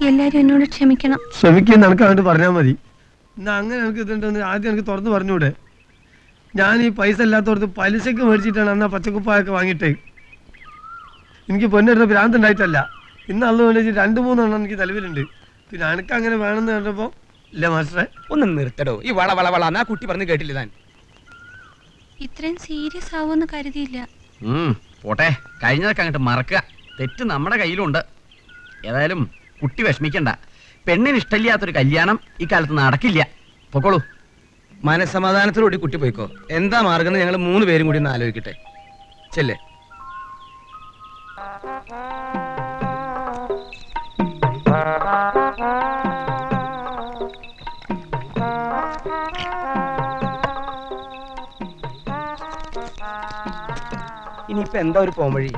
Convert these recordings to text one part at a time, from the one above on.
എല്ലാരും എന്നോട് ക്ഷമിക്കണം. ക്ഷമിക്കുന്ന എനിക്ക് അങ്ങോട്ട് പറഞ്ഞാൽ മതി. എന്നാ അങ്ങനെ എനിക്ക് ഇതുണ്ടെന്ന് ആദ്യം എനിക്ക് തുറന്ന് പറഞ്ഞൂടെ? ഞാൻ ഈ പൈസ ഇല്ലാത്തടത്ത് പലിശക്ക് മേടിച്ചിട്ടാണ് അന്നാ പച്ചക്കുപ്പായൊക്കെ വാങ്ങിയിട്ടേ. എനിക്ക് പൊന്നെടുത്ത ഭ്രാന്തുണ്ടായിട്ടല്ല. ഇന്ന് അന്ന് വേണ്ടി 2-3 എണ്ണം എനിക്ക് നിലവിലുണ്ട്. പിന്നെ എനിക്ക് അങ്ങനെ വേണമെന്ന് കണ്ടപ്പോ ഇല്ല മാസ്റ്ററെ. ഒന്ന് നിർത്തടോ ഈ വള വള വള ആ കുട്ടി പറഞ്ഞു കേട്ടില്ല താൻ. ഇത്രയും സീരിയസ് ആവുമെന്ന് കരുതിയില്ല. പോട്ടെ, കഴിഞ്ഞതൊക്കെ അങ്ങോട്ട് മറക്കുക. തെറ്റ് നമ്മുടെ കയ്യിലുണ്ട്. ഏതായാലും കുട്ടി വിഷമിക്കണ്ട. പെണ്ണിന് ഇഷ്ടമില്ലാത്തൊരു കല്യാണം ഈ കാലത്ത് നടക്കില്ല. പൊക്കോളൂ. മനസമാധാനത്തോടുകൂടി കുട്ടി പോയിക്കോ. എന്താ മാർഗം ഞങ്ങൾ 3 പേരും കൂടി ഒന്ന് ആലോചിക്കട്ടെ. ചെല്ലേ. ഇനിയിപ്പോ എന്താ ഒരു പോംവഴി?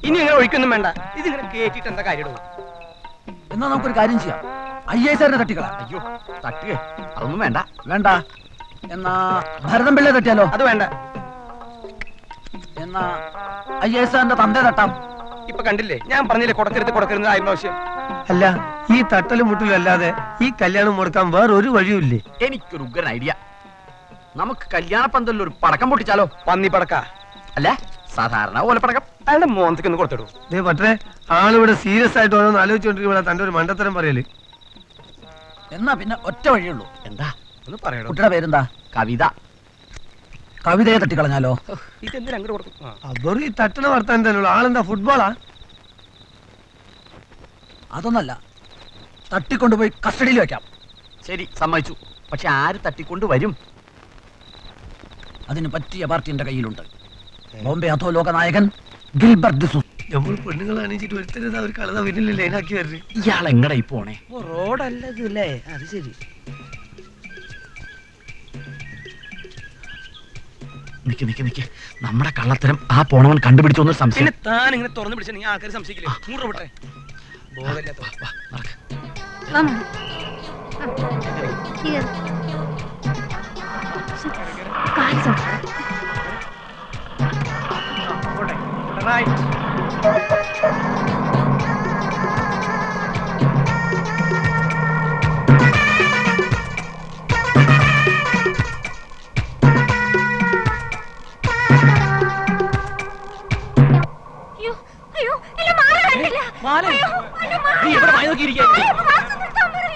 ഇനി അങ്ങനെ ഒഴിക്കൊന്നും വേണ്ട. ഇതിങ്ങനെ കേട്ടിട്ട് എന്താ കാര്യം? എന്നാ നമുക്കൊരു കാര്യം ചെയ്യാം. IAS തട്ടിക്കളാം. അയ്യോ, തട്ടുക അതൊന്നും വേണ്ട. വേണ്ട. എന്നാ ഭരതം പിള്ളയെ തട്ടിയാലോ? അത് വേണ്ട. എന്നാ IAS തന്തേ തട്ടാം. ഇപ്പൊ കണ്ടില്ലേ, ഞാൻ പറഞ്ഞില്ലേ കൊടുക്കരുത് ആയിരുന്നു ആവശ്യം. അല്ല, ഈ തട്ടലും മുട്ടലും അല്ലാതെ ഈ കല്യാണം മുടക്കാൻ വേറൊരു വഴിയുമില്ലേ? എനിക്കൊരു ഉഗ്രൻ ഐഡിയ. നമുക്ക് കല്യാണ പന്തലിൽ ഒരു പടക്കം പൊട്ടിച്ചാലോ? പന്നി പടക്ക അല്ല, സാധാരണ ഓലപ്പടക്കം. അയാളുടെ മോന്തയ്ക്ക് ഒന്ന് കൊടുത്തിടൂ. പക്ഷേ ആളിവിടെ സീരിയസ് ആയിട്ട് ഓരോന്ന് ആലോചിച്ചോണ്ടിരിക്കുമ്പോഴാ തന്റെ ഒരു മണ്ടത്തരം പറയല്. എന്നാ പിന്നെ ഒറ്റ വഴിയുള്ളൂ. എന്താ ഒന്ന് പറയണോ? കുട്ടിയുടെ പേരെന്താ? കവിത. കവിതയെ തട്ടിക്കളഞ്ഞാലോ? ഇതെന്തിനാ അങ്ങോട്ട് കൊടുക്കും? അവർ ഈ തട്ടണ വർത്താൻ തന്നെയുള്ളൂ. ആളെന്താ ഫുട്ബോളാ? അതൊന്നല്ല, തട്ടിക്കൊണ്ടുപോയി കസ്റ്റഡിയിൽ വെക്കാം. ശരി, സമ്മതിച്ചു. പക്ഷെ ആര് തട്ടിക്കൊണ്ട് വരും? അതിന് പറ്റിയ പാർട്ടി എന്റെ കയ്യിലുണ്ട്. ബോംബെ അധോലോക നായകൻ ഗിൽബർട്ട് ഡിസൂസ. നമ്മൾ പെണ്ണുങ്ങൾ അണിയിച്ചിട്ട് ഒരുത്തരുത് അവർ കളത വീട്ടിൽ ലൈനാക്കി വരരുത്. ഇയാൾ എങ്ങടായി പോണേ? റോഡല്ലേ? അത് ശരി. നിക്ക്. നമ്മുടെ കള്ളത്തരം ആ പോണവൻ കണ്ടുപിടിച്ചോന്ന് സംശയം. പിന്നെ താൻ ഇങ്ങനെ തുറന്നു പിടിച്ചാൽ നീ ആൾക്കാർ സംശയിക്കില്ലേ? മൂടട്ടെ.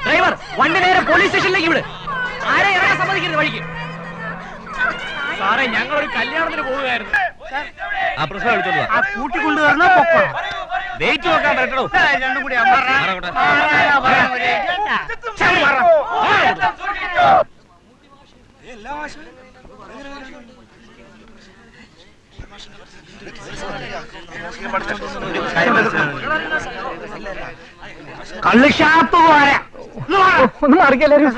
ഡ്രൈവർ, വണ്ടി നേരെ പോലീസ് സ്റ്റേഷനിലേക്ക് വിട്. ആരെ ഇറങ്ങാൻ സമ്മതിക്കരുത് വഴിക്ക്. സാറേ, ഞങ്ങളൊരു കല്യാണത്തിന് പോവുകയായിരുന്നു. ആ പ്രശ്നം എടുത്തോളൂ. ആ കൂട്ടിക്കൊണ്ട് വരണോ പൊക്കോ? വെയിറ്റ് നോക്കാൻ പറ്റണോ? രണ്ടും കൂടി കള്ളുഷാപ്പ് ഒന്നും അറിയില്ലാരും.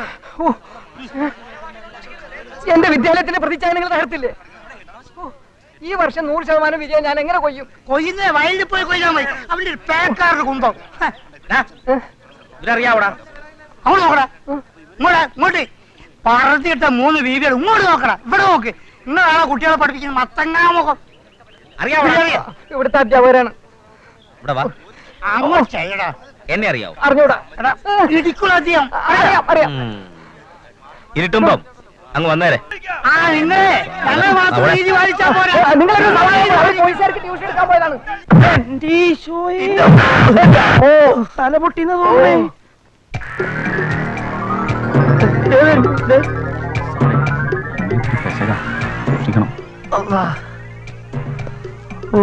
എന്റെ വിദ്യാലയത്തിന്റെ പ്രതിച്ഛായനങ്ങൾ തകർത്തില്ലേ? ഈ വർഷം 100% വിജയം ഞാൻ എങ്ങനെ കൊയ്യും? കൊയ്യുന്ന വയലിൽ പോയി കൊയ്യാൻ മതി. അവന്റെ ഒരു പേക്കാരുടെ കുന്തം ഇതറിയാവടാ? അവിടെ നോക്കടാ. ഇങ്ങോട്ട് പറത്തിയിട്ട 3 വീതികൾ ഇങ്ങോട്ട് നോക്കടാ. ഇവിടെ നോക്ക്. ഇന്നാണോ കുട്ടികളെ പഠിപ്പിക്കുന്ന മത്തങ്ങാ മുഖം? അറിയാവടാ? ഇവിടുത്തെ അധ്യാപകരാണ്. ഇവിടെ വാ. അങ്ങോട്ട് ചെയ്യടാ. എന്നെ അറിയാവോ? അറിഞ്ഞൂടാ. ഇടിക്കുള്ള അധികം അറിയാം. ഇരുട്ടുമ്പം അങ്ങ് വന്നേരെ. നിങ്ങളെ വാലിച്ചാ പോരാ. പോലീസുകാർക്ക് ട്യൂഷൻ എടുക്കാൻ പോയതാണ്. തല പൊട്ടിന്ന് തോന്നേ. ഓ,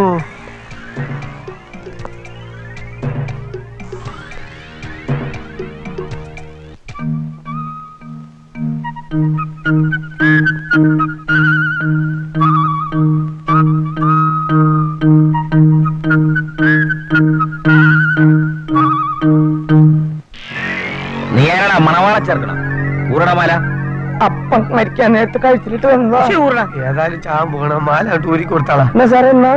നീ ആരാടാ മണവാള ചേർക്കണം? ഊരണമാല അപ്പം മരിക്കാൻ നേരത്തെ കഴിച്ചിട്ട് വന്നതാ. ഏതായാലും ചാൻ പോകണം. മാല ഊരി കൊടുത്താളാ. എന്നാ സാറേ, എന്നാ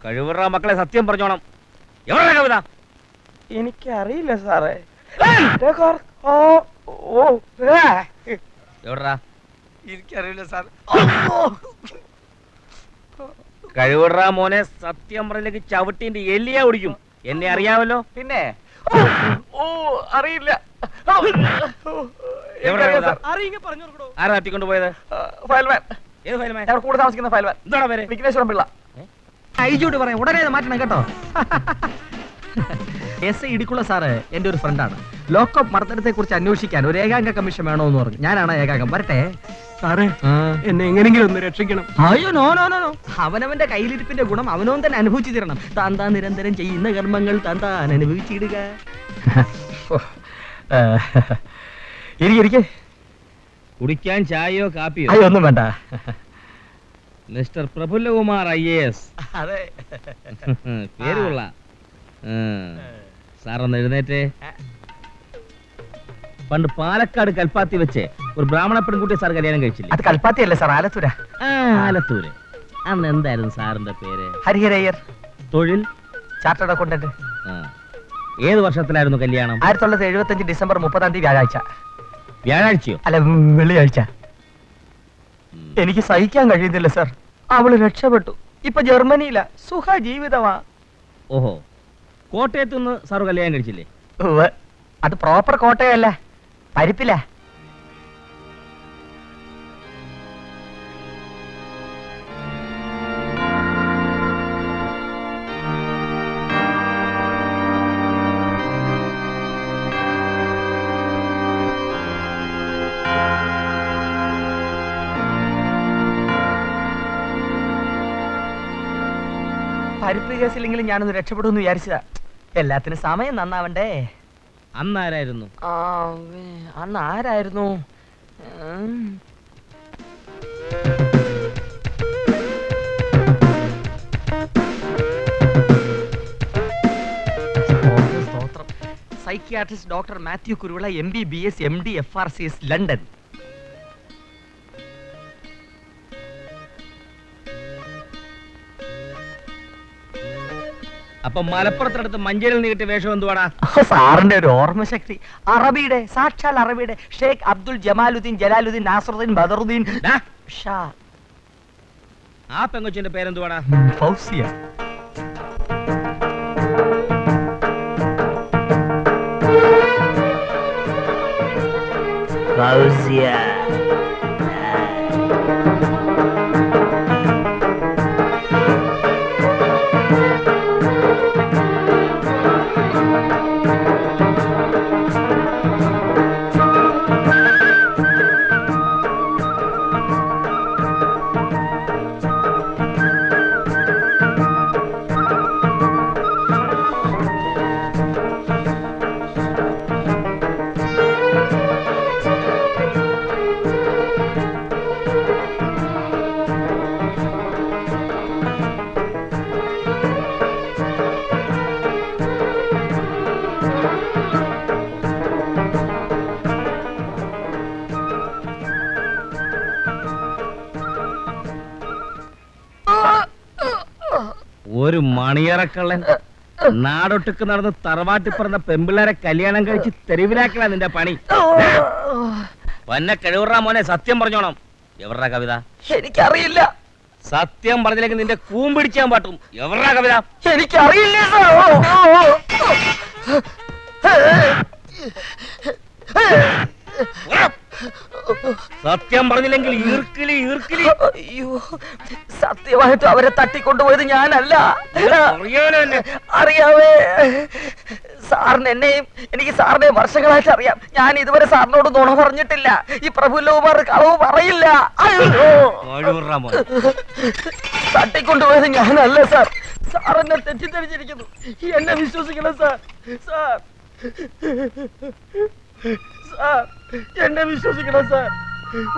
കഴിവുറ മക്കളെ സത്യം പറഞ്ഞോണം. എവിടെ കവിത? എനിക്കറിയില്ല സാറേ. എവിടാ? എനിക്കറിയില്ല സാർ. കഴിവുറ മോനെ സത്യം പറഞ്ഞില്ലെങ്കിൽ ചവിട്ടിന്റെ എല്ലിയാ ഓടിക്കും. എന്നെ അറിയാമല്ലോ. പിന്നെ അറിയില്ല. ആരാ തട്ടിക്കൊണ്ട് പോയത്? ഫയൽമാൻ, ഏത് ഫയൽമാൻ? ഞങ്ങൾ കൂടെ താമസിക്കുന്ന ഫയൽമാൻ. എന്താണ് പേര്? വിഘ്നേശ്വരൻ പിള്ള. അയച്ചോട്ട് പറയാം, ഉടനെ ഇത് മാറ്റണം കേട്ടോ. എസ് ഇടിക്കുള്ള സാറ് എന്റെ ഒരു ഫ്രണ്ടാണ്. ലോക്കപ്പ് മർദ്ദനത്തെ കുറിച്ച് അന്വേഷിക്കാൻ ഒരു ഏകാംഗ കമ്മീഷൻ വേണോന്ന് പറഞ്ഞു. ഞാനാണ് ഏകാംഗം. വരട്ടെ സാറേ, എന്നെ എങ്ങനെങ്കിലും ഒന്ന് രക്ഷിക്കണം. അയ്യോ നോ നോ നോ നോ. അവനവന്റെ കയ്യിലിരിപ്പിന്റെ ഗുണം അവനവൻ തന്നെ അനുഭവിച്ചു തരണം. താൻ താൻ നിരന്തരം ചെയ്യുന്ന കർമ്മങ്ങൾ താൻ താൻ അനുഭവിച്ചിടുക. ഇരിക്കെ. കുടിക്കാൻ ചായയോ കാപ്പിയോ? അയ്യോ ഒന്നും വേണ്ട. Mister Prafullakumar IAS. അതെ. പേര് കൊള്ളാം. സാറൊന്ന് എഴുന്നേറ്റേ. പണ്ട് പാലക്കാട് കൽപ്പാത്തി വെച്ച് ഒരു ബ്രാഹ്മണ പെൺകുട്ടിയെ സാർ കല്യാണം കഴിച്ചില്ലേ? അത് കൽപ്പാത്തിയല്ലേ സാർ, ആലത്തൂര. ആലത്തൂര്. അന്ന് എന്തായിരുന്നു സാറിന്റെ പേര്? ഹരിഹരയ്യർ. തൊഴിൽ? Chartered accountant. ഏത് വർഷത്തിലായിരുന്നു കല്യാണം? 1975 ഡിസംബർ 30 വ്യാഴാഴ്ച. വ്യാഴാഴ്ചയോ? അല്ല, വെള്ളിയാഴ്ച. എനിക്ക് സഹിക്കാൻ കഴിയുന്നില്ല സാർ. അവള് രക്ഷപ്പെട്ടു. ഇപ്പൊ ജർമ്മനിയില സുഖ ജീവിതമാ. ഓഹോ, കോട്ടയത്തുനിന്ന് സാറ് കല്യാണം കഴിച്ചില്ലേ? അത് പ്രോപ്പർ കോട്ടയല്ല, പരിപ്പില. പരിപ്പ് കേസിലെങ്കിലും ഞാനൊന്ന് രക്ഷപ്പെടുമെന്ന് വിചാരിച്ചതാ. എല്ലാത്തിനും സമയം നന്നാവണ്ടേ. അന്നാരായിരുന്നു? അന്ന് ആരായിരുന്നു? Psychiatrist doctor Mathew Kuruvila, MBBS, MD, FRCS, London. അപ്പൊ മലപ്പുറത്തിനടുത്ത് മഞ്ചേരിയിൽ നീട്ടിയ വേഷം എന്തുവാടാ? സാറിന്റെ ഒരു ഓർമ്മശക്തി. അറബിയുടെ, സാക്ഷാൽ അറബിയുടെ ഷേഖ് അബ്ദുൽ ജമാലുദ്ദീൻ, ജലാലുദ്ദീൻ, നാസറുദ്ദീൻ, ബദറുദ്ദീൻ ഷാ. ആ പെങ്കൊച്ചിന്റെ പേരെന്തുവാടാ? ഫൗസിയ. ഫൗസിയ. ഒരു മണിയറക്കള്ളൻ നാടൊട്ടുക്ക് നടന്ന് തറവാട്ടി പറഞ്ഞ പെമ്പിള്ളേരെ കല്യാണം കഴിച്ച് തെരുവിലാക്കലാ നിന്റെ പണി. പന്നെ കഴിവുറാ മോനെ, സത്യം പറഞ്ഞോണം. എവരുടെ കവിത? എനിക്കറിയില്ല. സത്യം പറഞ്ഞില്ലെങ്കിൽ നിന്റെ കൂമ്പിടിച്ചാൻ പാട്ടും. എവരുടെ കവിത? എനിക്കറിയില്ല. സത്യം പറഞ്ഞില്ലെങ്കിൽ ഈർക്കിലി ഈർക്കിലി. അയ്യോ, സത്യമായിട്ടും അവരെ തട്ടിക്കൊണ്ടുപോയത് ഞാനല്ല. അറിയാവേ സാറിന് എന്നെയും എനിക്ക് സാറിനെ വർഷങ്ങളായിട്ട് അറിയാം. ഞാൻ ഇതുവരെ സാറിനോട് നുണ പറഞ്ഞിട്ടില്ല. ഈ പ്രഫുല്ലകുമാർ കളവ് പറയില്ല. തട്ടിക്കൊണ്ടുപോയത് ഞാനല്ല സാർ. സാർ എന്നെ തെറ്റിദ്ധരിച്ചിരിക്കുന്നു. എന്നെ വിശ്വസിക്കണം സാർ. സാർ സാർ എന്നെ വിശ്വസിക്കണം സാർ.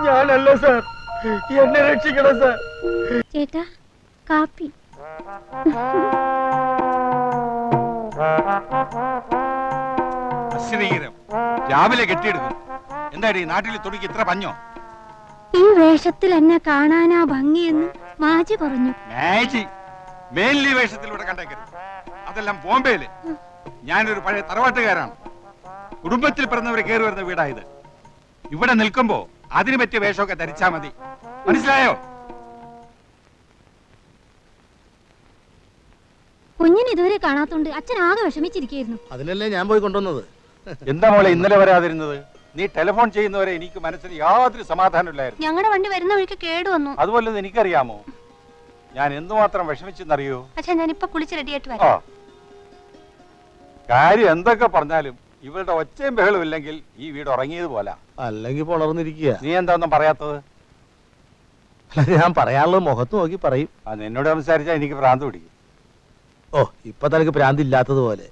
ഞാനല്ല സാർ. എന്നെ രക്ഷിക്കണം സാർ. ചേട്ടാ, കാപ്പി. അശ്രീകരം രാവിലെ കെട്ടിയെടുക്കും. എന്താടി നാട്ടിൽ തുണിക്ക് ഇത്ര പഞ്ഞോ? ഈ വേഷത്തിൽ എന്നെ കാണാനാ ഭംഗിയെന്ന് മാജി പറഞ്ഞു. മാജി മേൻലി വേഷത്തിലൂടെ കണ്ടേക്കരുത്. അതെല്ലാം ബോംബെയില്. ഞാനൊരു പഴയ തറവാട്ടുകാരാണ്. കുടുംബത്തിൽ പിറന്നവരെ കയറി വരുന്ന വീടായത്. ഇവിടെ നിൽക്കുമ്പോ അതിന് പറ്റിയ വേഷമൊക്കെ ധരിച്ചാ മതി. മനസ്സിലായോ? കുഞ്ഞിന് ഇതുവരെ കാണാത്തോണ്ട് അച്ഛൻ ആകെ വിഷമിച്ചിരിക്കുന്നു. അതിനല്ലേ ഞാൻ പോയി കൊണ്ടുവന്നത്. എന്താ മോളെ ഇന്നലെ വരാതിരുന്നത്? നീ ടെലിഫോൺ ചെയ്യുന്നവരെ എനിക്ക് മനസ്സിന് യാതൊരു സമാധാനമില്ലായിരുന്നു. ഞങ്ങളുടെ വണ്ടി വരുന്ന വഴിക്ക് കേടുവന്നു. അതുപോലെ എനിക്കറിയാമോ ഞാൻ എന്തുമാത്രം വിഷമിച്ചെന്നറിയോ? അച്ഛാ ഞാനിപ്പൊ കുളിച്ച് റെഡിയായിട്ട് ആ വരാം. കാര്യം എന്തൊക്കെ പറഞ്ഞാലും ഇവരുടെ ഒച്ചയും ബഹളും ഇല്ലെങ്കിൽ ഈ വീട് ഉറങ്ങിയത് പോലെ. അല്ലെങ്കിൽ പുളർന്നിരിക്കുക. നീ എന്താ ഒന്നും പറയാത്തത്? ഞാൻ പറയാനുള്ളത് മുഖത്ത് നോക്കി പറയും. നിന്നോട് സംസാരിച്ചാൽ എനിക്ക് ഭ്രാന്ത് പിടിക്കും. ഓ, ഇപ്പൊ തനിക്ക് ഭ്രാന്ത് ഇല്ലാത്തതുപോലെ.